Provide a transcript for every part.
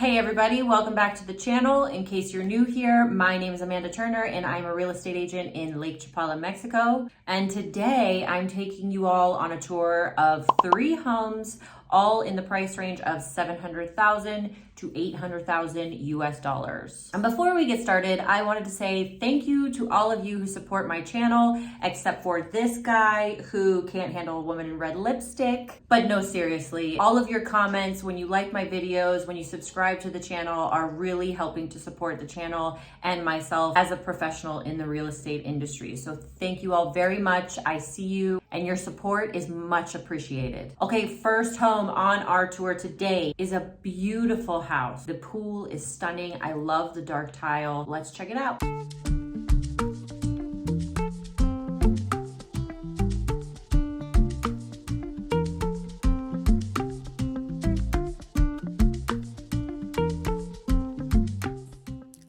Hey everybody, welcome back to the channel. In case you're new here, my name is Amanda Turner and I'm a real estate agent in Lake Chapala, Mexico. And today I'm taking you all on a tour of 3 homes, all in the price range of $700,000 to $800,000 US dollars. And before we get started, I wanted to say thank you to all of you who support my channel, except for this guy who can't handle a woman in red lipstick. But no, seriously, all of your comments, when you like my videos, when you subscribe to the channel, are really helping to support the channel and myself as a professional in the real estate industry. So thank you all very much. I see you and your support is much appreciated. Okay, first home on our tour today is a beautiful house. The pool is stunning. I love the dark tile. Let's check it out.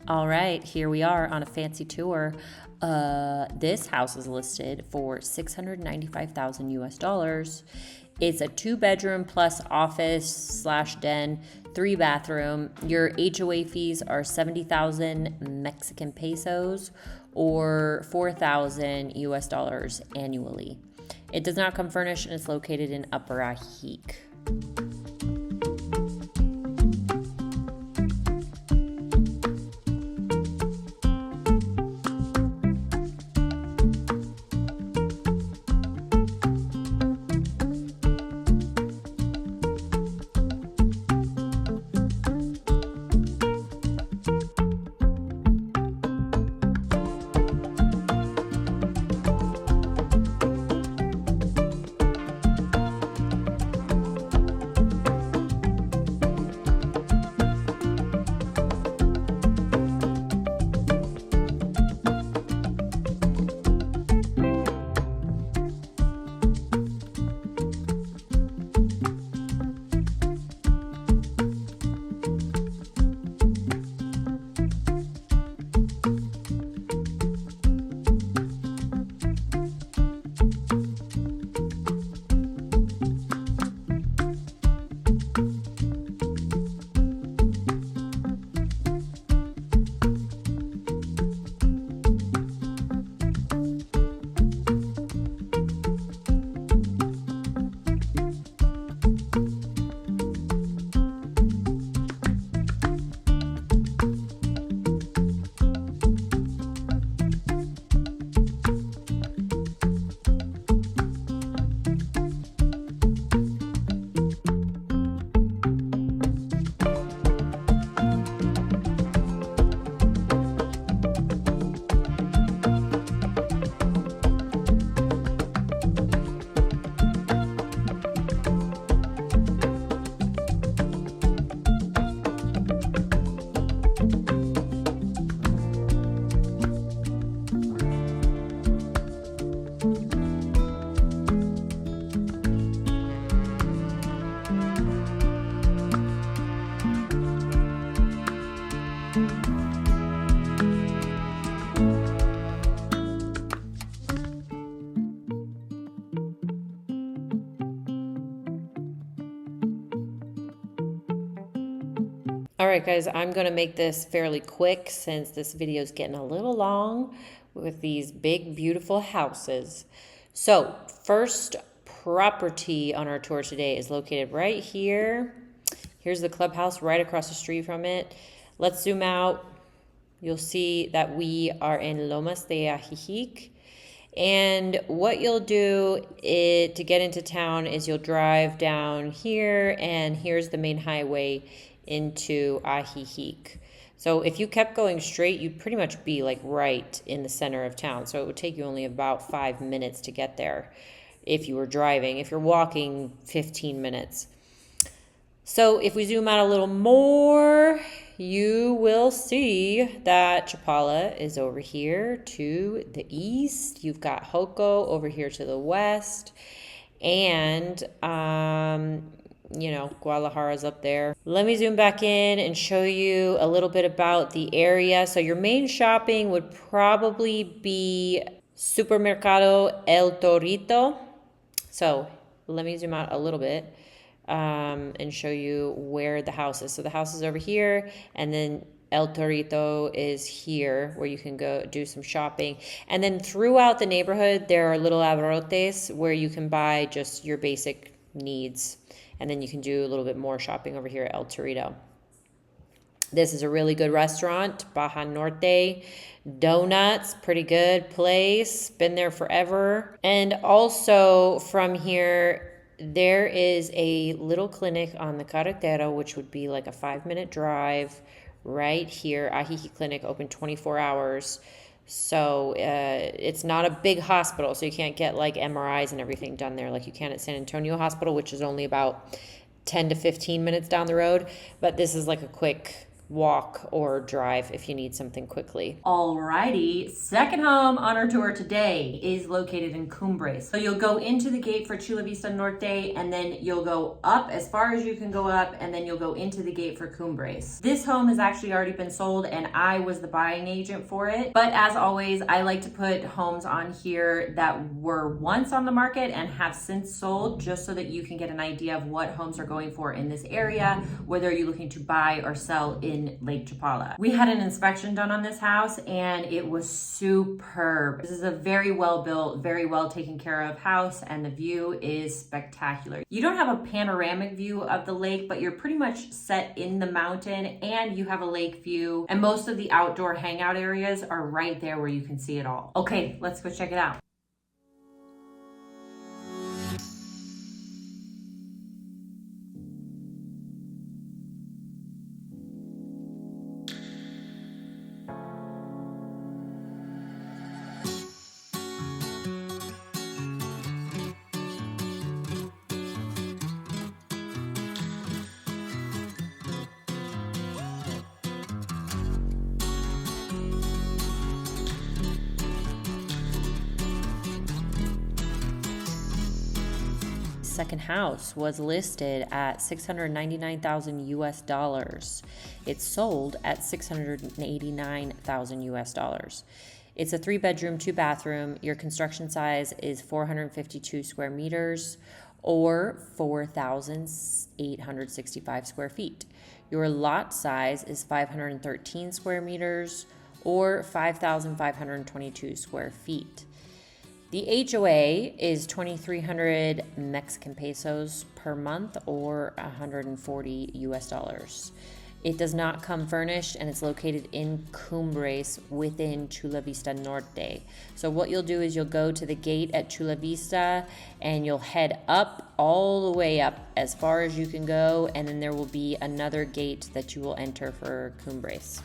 All right, here we are on a fancy tour. This house is listed for $695,000 US dollars. It's a 2-bedroom plus office / den, 3-bathroom. Your HOA fees are 70,000 Mexican pesos or 4,000 US dollars annually. It does not come furnished and it's located in Upper Ajijic. All right, guys, I'm going to make this fairly quick since this video is getting a little long with these big, beautiful houses. So, first property on our tour today is located right here. Here's the clubhouse right across the street from it. Let's zoom out. You'll see that we are in Lomas de Ajijic. And what you'll do to get into town is you'll drive down here, and here's the main highway into Ajijic. So if you kept going straight, you'd pretty much be like right in the center of town. So it would take you only about 5 minutes to get there if you were driving. If you're walking, 15 minutes. So if we zoom out a little more, you will see that Chapala is over here to the east. You've got Joko over here to the west. And Guadalajara's up there. Let me zoom back in and show you a little bit about the area. So your main shopping would probably be Supermercado El Torito. So let me zoom out a little bit. and show you where the house is. So the house is over here, and then El Torito is here where you can go do some shopping. And then throughout the neighborhood, there are little abarrotes where you can buy just your basic needs. And then you can do a little bit more shopping over here at El Torito. This is a really good restaurant, Baja Norte. Donuts, pretty good place. Been there forever. And also from here, there is a little clinic on the Carretera, which would be like a 5-minute drive right here. Ajijic Clinic, open 24 hours. So it's not a big hospital, so you can't get like MRIs and everything done there like you can at San Antonio Hospital, which is only about 10 to 15 minutes down the road. But this is like a quick walk or drive if you need something quickly. Alrighty, second home on our tour today is located in Cumbres. So you'll go into the gate for Chula Vista Norte, and then you'll go up as far as you can go up, and then you'll go into the gate for Cumbres. This home has actually already been sold, and I was the buying agent for it. But as always, I like to put homes on here that were once on the market and have since sold, just so that you can get an idea of what homes are going for in this area, whether you're looking to buy or sell in Lake Chapala. We had an inspection done on this house and it was superb. This is a very well built, very well taken care of house, and the view is spectacular. You don't have a panoramic view of the lake, but you're pretty much set in the mountain and you have a lake view, and most of the outdoor hangout areas are right there where you can see it all. Okay, let's go check it out. Second house was listed at 699,000 US dollars. It's sold at 689,000 US dollars. It's a 3-bedroom, 2-bathroom. Your construction size is 452 square meters or 4,865 square feet. Your lot size is 513 square meters or 5,522 square feet. The HOA is 2,300 Mexican pesos per month or 140 US dollars. It does not come furnished, and it's located in Cumbres within Chula Vista Norte. So what you'll do is you'll go to the gate at Chula Vista and you'll head up all the way up as far as you can go, and then there will be another gate that you will enter for Cumbres.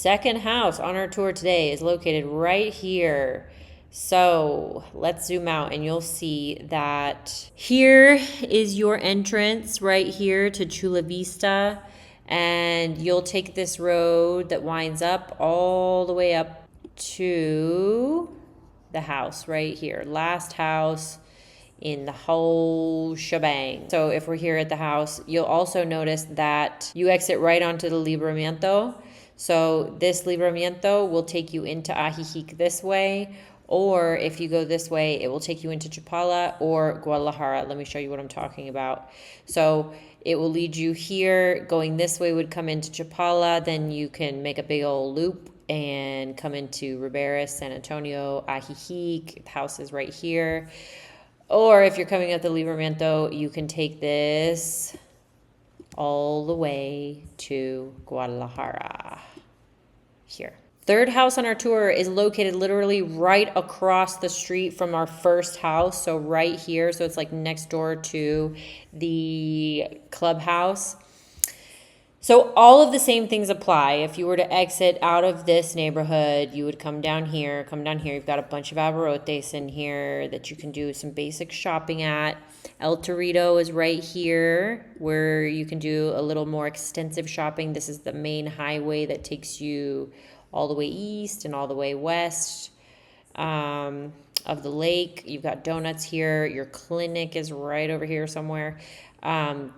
second house on our tour today is located right here. So let's zoom out and you'll see that here is your entrance right here to Chula Vista. And you'll take this road that winds up all the way up to the house right here. Last house in the whole shebang. So if we're here at the house, you'll also notice that you exit right onto the Libramiento. So this Libramiento will take you into Ajijic this way, or if you go this way, it will take you into Chapala or Guadalajara. Let me show you what I'm talking about. So it will lead you here. Going this way would come into Chapala. Then you can make a big old loop and come into Riberas, San Antonio, Ajijic. The house is right here. Or if you're coming up the Libramiento, you can take this all the way to Guadalajara here. Third house on our tour is located literally right across the street from our first house. So right here. So it's like next door to the clubhouse. So all of the same things apply. If you were to exit out of this neighborhood, you would come down here. You've got a bunch of abarrotes in here that you can do some basic shopping at. El Torito is right here where you can do a little more extensive shopping. This is the main highway that takes you all the way east and all the way west of the lake. You've got donuts here. Your clinic is right over here somewhere.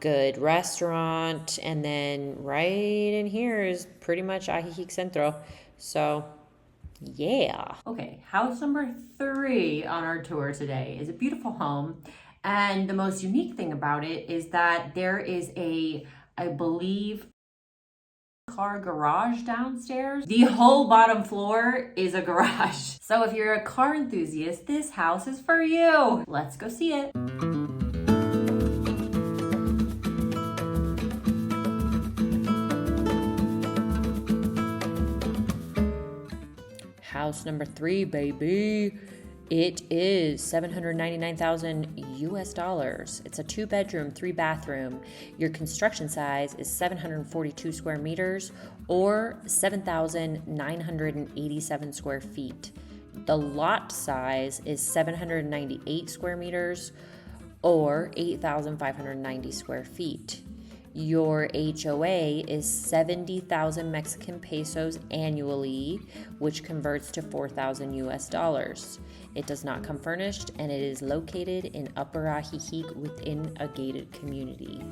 Good restaurant. And then right in here is pretty much Ajijic Centro. So yeah. Okay, house number 3 on our tour today is a beautiful home. And the most unique thing about it is that there is I believe, car garage downstairs. The whole bottom floor is a garage. So if you're a car enthusiast, this house is for you. Let's go see it. House number 3, baby. It is $799,000 US. It's a 2-bedroom, 3-bathroom. Your construction size is 742 square meters or 7,987 square feet. The lot size is 798 square meters or 8,590 square feet. Your HOA is 70,000 Mexican pesos annually, which converts to 4,000 US. It does not come furnished, and it is located in Upper Ajijic within a gated community.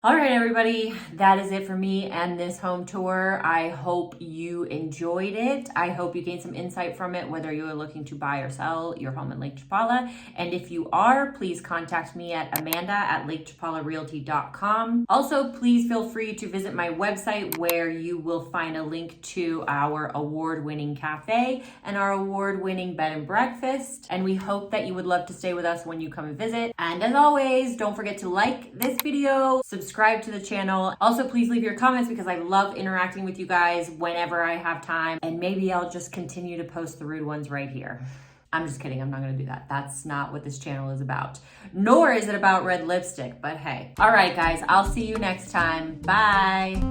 All right, everybody, that is it for me and this home tour. I hope you enjoyed it. I hope you gained some insight from it, whether you are looking to buy or sell your home in Lake Chapala. And if you are, please contact me at amanda@lakechapalarealty.com. Also, please feel free to visit my website where you will find a link to our award-winning cafe and our award-winning bed and breakfast. And we hope that you would love to stay with us when you come and visit. And as always, don't forget to like this video, subscribe to the channel. Also, please leave your comments because I love interacting with you guys whenever I have time. And maybe I'll just continue to post the rude ones right here. I'm just kidding. I'm not going to do that. That's not what this channel is about. Nor is it about red lipstick, but hey. All right, guys, I'll see you next time. Bye.